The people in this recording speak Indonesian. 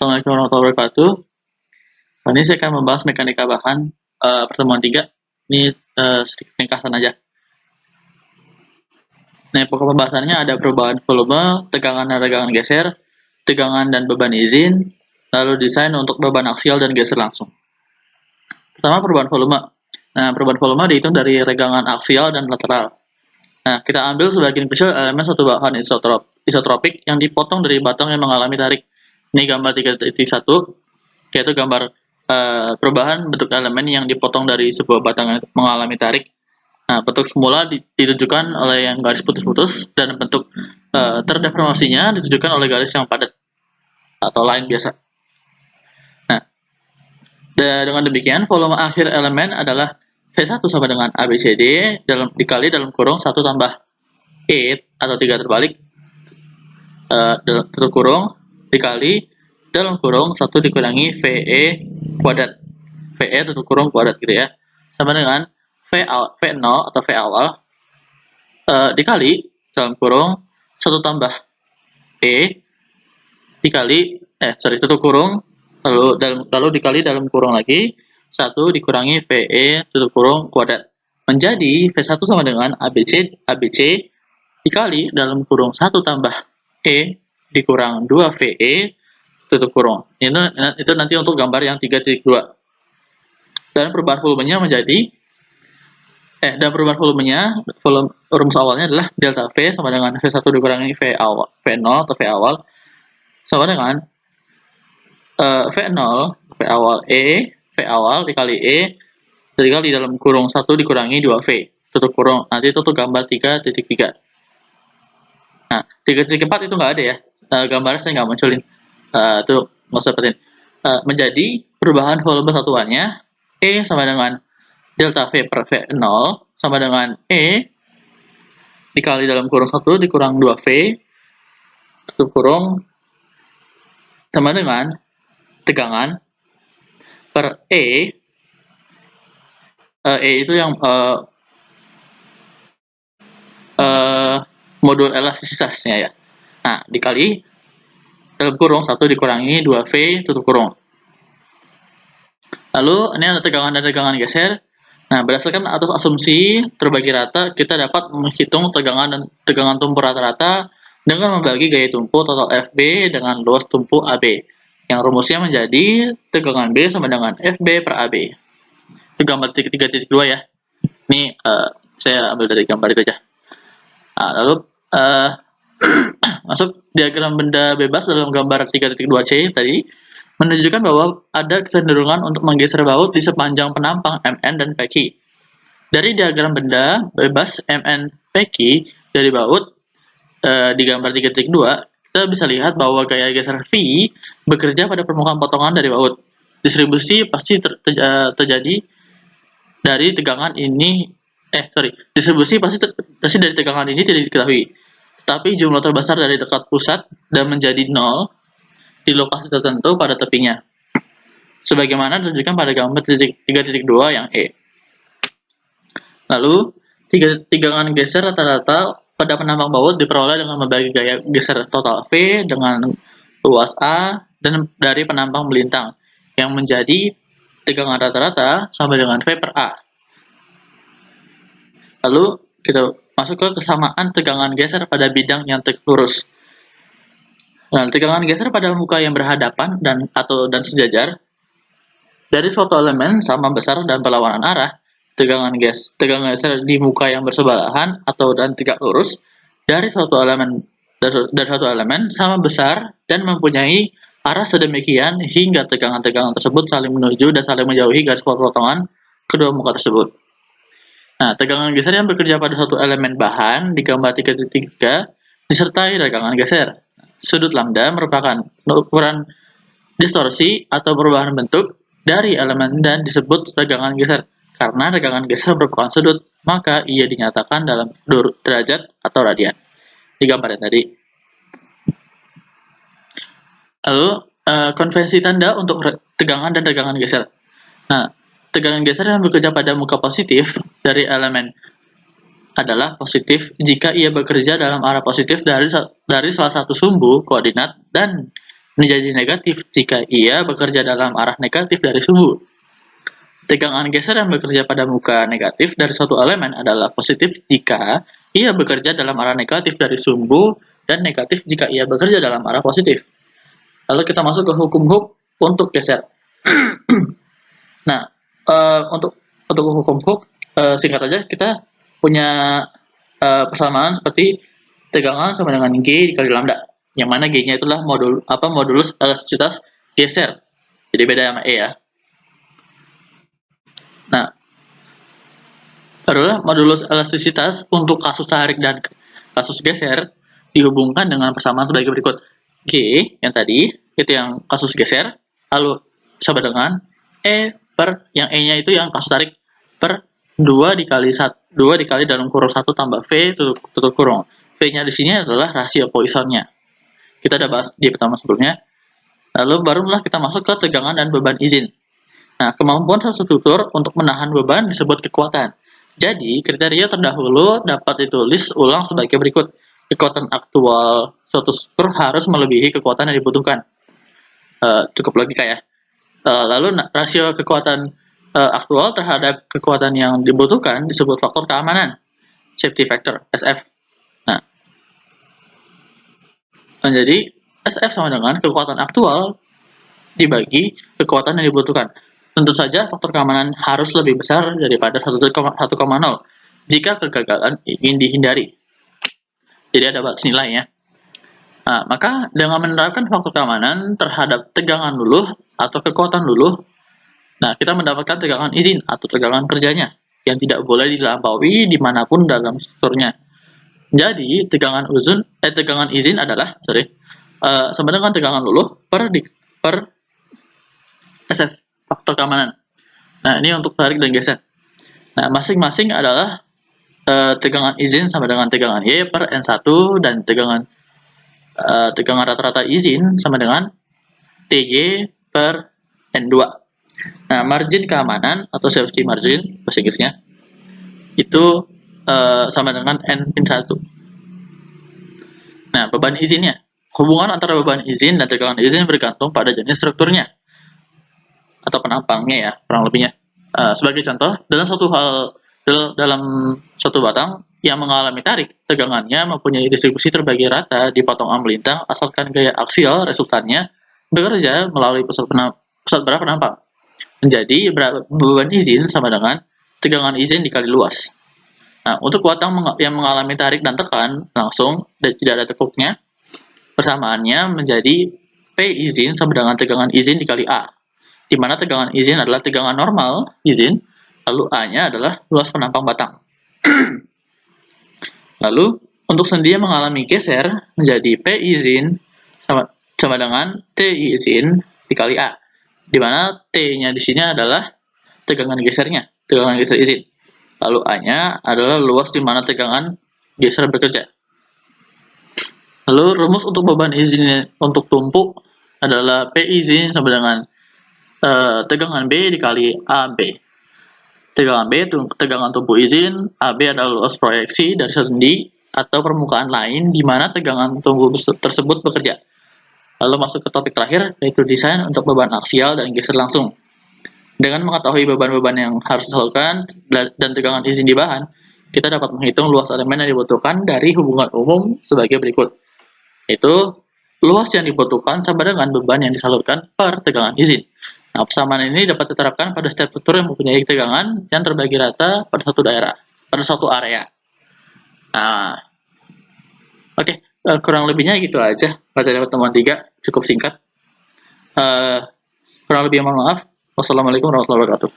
Assalamualaikum warahmatullahi wabarakatuh. Kali ini saya akan membahas mekanika bahan pertemuan 3. Ini sedikit ringkasan aja. Nah, pokok pembahasannya ada perubahan volume, tegangan dan tegangan geser, tegangan dan beban izin, lalu desain untuk beban aksial dan geser langsung. Pertama, perubahan volume. Nah, perubahan volume dihitung dari regangan aksial dan lateral. Nah, kita ambil sebagian kecil elemen suatu bahan isotropik yang dipotong dari batang yang mengalami tarik. Ini gambar 3.1, yaitu gambar perubahan bentuk elemen yang dipotong dari sebuah batang yang mengalami tarik. Nah, bentuk semula ditunjukkan oleh yang garis putus-putus, dan bentuk terdeformasinya ditunjukkan oleh garis yang padat atau line biasa. Nah, dengan demikian, volume akhir elemen adalah V1 sama dengan ABCD dikali dalam kurung 1 tambah E atau 3 terbalik tutup kurung dikali dalam kurung 1 dikurangi VE kuadrat. VE tutup kurung kuadrat gitu ya. Sama dengan V0 atau V awal dikali dalam kurung 1 tambah E dikali tutup kurung lalu dikali dalam kurung lagi 1 dikurangi VE tutup kurung kuadrat. Menjadi V1 sama dengan ABC dikali dalam kurung 1 tambah E dikurang 2 VE tutup kurung. Itu nanti untuk gambar yang 3.2. Dan perubahan volumenya rumus awalnya adalah delta V sama dengan V1 dikurangi V0 atau V awal sama dengan V0 V awal V awal dikali E dikali dalam kurung 1 dikurangi 2V tutup kurung. Nanti itu tuh gambar 3.3. Nah, 3.4 itu nggak ada ya. Gambarnya saya nggak munculin. Tuh nggak usah perhatiin. Menjadi perubahan volume satuannya E sama dengan delta V per V0 sama dengan E dikali dalam kurung 1 dikurang 2V tutup kurung sama dengan tegangan per E itu yang modul elastisitasnya ya. Nah, dikali dalam kurung 1 dikurangi 2V tutup kurung. Lalu ini ada tegangan dan tegangan geser. Nah, berdasarkan atas asumsi terbagi rata, kita dapat menghitung tegangan dan tegangan tumpu rata-rata dengan membagi gaya tumpu total FB dengan luas tumpu AB. Yang rumusnya menjadi tegangan B sama dengan FB per AB. Itu gambar 3.2 ya. Ini saya ambil dari gambar itu aja. Nah, lalu masuk diagram benda bebas dalam gambar 3.2C tadi menunjukkan bahwa ada kecenderungan untuk menggeser baut di sepanjang penampang MN dan PQ. Dari diagram benda bebas MN PQ dari baut di gambar 3.2 kita bisa lihat bahwa gaya geser V bekerja pada permukaan potongan dari baut. Distribusi pasti terjadi dari tegangan ini distribusi pasti dari tegangan ini tidak diketahui. Tapi jumlah terbesar dari dekat pusat dan menjadi 0 di lokasi tertentu pada tepinya. Sebagaimana ditunjukkan pada gambar 3.2 yang E. Lalu, tegangan geser rata-rata pada penampang baut diperoleh dengan membagi gaya geser total V dengan luas A dan dari penampang melintang yang menjadi tegangan rata-rata sama dengan V per A. Lalu kita masuk ke kesamaan tegangan geser pada bidang yang tegak lurus. Nah, tegangan geser pada muka yang berhadapan dan sejajar dari suatu elemen sama besar dan berlawanan arah. Tegangan geser di muka yang bersebelahan dan tegak lurus dari suatu elemen sama besar dan mempunyai arah sedemikian hingga tegangan-tegangan tersebut saling menuju dan saling menjauhi garis potongan kedua muka tersebut. Nah, tegangan geser yang bekerja pada suatu elemen bahan di gambar 3.3 disertai tegangan geser. Sudut lambda merupakan ukuran distorsi atau perubahan bentuk dari elemen dan disebut tegangan geser. Karena tegangan geser merupakan sudut, maka ia dinyatakan dalam derajat atau radian. Di gambar yang tadi. Lalu, konvensi tanda untuk tegangan dan tegangan geser. Nah, tegangan geser yang bekerja pada muka positif dari elemen adalah positif jika ia bekerja dalam arah positif dari salah satu sumbu koordinat dan menjadi negatif jika ia bekerja dalam arah negatif dari sumbu. Tegangan geser yang bekerja pada muka negatif dari suatu elemen adalah positif jika ia bekerja dalam arah negatif dari sumbu dan negatif jika ia bekerja dalam arah positif. Lalu kita masuk ke hukum Hooke untuk geser. Nah, untuk hukum Hooke, singkat aja kita punya persamaan seperti tegangan sama dengan G dikali lambda, yang mana G-nya itulah modulus elastisitas geser. Jadi beda sama E ya. Nah, adalah modulus elastisitas untuk kasus tarik dan kasus geser dihubungkan dengan persamaan sebagai berikut. G yang tadi itu yang kasus geser, lalu sama dengan E per yang E-nya itu yang kasus tarik per 2 dikali dalam kurung 1 tambah V tutup kurung. V-nya di sini adalah rasio Poissonnya. Kita udah bahas di pertama sebelumnya. Lalu barulah kita masuk ke tegangan dan beban izin. Nah, kemampuan suatu struktur untuk menahan beban disebut kekuatan. Jadi, kriteria terdahulu dapat ditulis ulang sebagai berikut. Kekuatan aktual suatu struktur harus melebihi kekuatan yang dibutuhkan. Cukup logika ya. Lalu, rasio kekuatan aktual terhadap kekuatan yang dibutuhkan disebut faktor keamanan. Safety factor, SF. Nah, jadi SF sama dengan kekuatan aktual dibagi kekuatan yang dibutuhkan. Tentu saja faktor keamanan harus lebih besar daripada 1,0 jika kegagalan ingin dihindari. Jadi ada batas nilai ya. Nah, maka dengan menerapkan faktor keamanan terhadap tegangan luluh atau kekuatan luluh, nah kita mendapatkan tegangan izin atau tegangan kerjanya yang tidak boleh dilampaui dimanapun dalam strukturnya. Jadi tegangan izin adalah sama dengan tegangan luluh per SF, faktor keamanan. Nah, ini untuk tarik dan geser. Nah, masing-masing adalah tegangan izin sama dengan tegangan Y per N1 dan tegangan rata-rata izin sama dengan TY per N2. Nah, margin keamanan atau safety margin bahasa Inggrisnya itu sama dengan N-1. Nah, beban izinnya. Hubungan antara beban izin dan tegangan izin bergantung pada jenis strukturnya atau penampangnya ya, kurang lebihnya. Sebagai contoh, dalam suatu batang yang mengalami tarik, tegangannya mempunyai distribusi terbagi rata di potongan melintang asalkan gaya aksial resultannya bekerja melalui pusat bara penampang. Menjadi beban izin sama dengan tegangan izin dikali luas. Nah, untuk batang yang mengalami tarik dan tekan langsung dan tidak ada tekuknya, persamaannya menjadi P izin sama dengan tegangan izin dikali A, di mana tegangan izin adalah tegangan normal izin, lalu A-nya adalah luas penampang batang. Lalu, untuk sendi yang mengalami geser menjadi P izin sama dengan T izin dikali A, di mana T-nya di sini adalah tegangan gesernya, tegangan geser izin. Lalu A-nya adalah luas di mana tegangan geser bekerja. Lalu rumus untuk beban izin untuk tumpuk adalah P izin sama dengan tegangan B dikali AB. Tegangan B itu tegangan tumpuk izin, AB adalah luas proyeksi dari sendi atau permukaan lain di mana tegangan tumpuk tersebut bekerja. Lalu masuk ke topik terakhir, yaitu desain untuk beban aksial dan geser langsung. Dengan mengetahui beban-beban yang harus disalurkan dan tegangan izin di bahan, kita dapat menghitung luas elemen yang dibutuhkan dari hubungan umum sebagai berikut. Yaitu, luas yang dibutuhkan sama dengan beban yang disalurkan per tegangan izin. Nah, persamaan ini dapat diterapkan pada setiap struktur yang mempunyai tegangan yang terbagi rata pada suatu area. Nah, oke, kurang lebihnya gitu aja pada pertemuan 3, cukup singkat. Kurang lebih mohon maaf. Wassalamualaikum warahmatullahi wabarakatuh.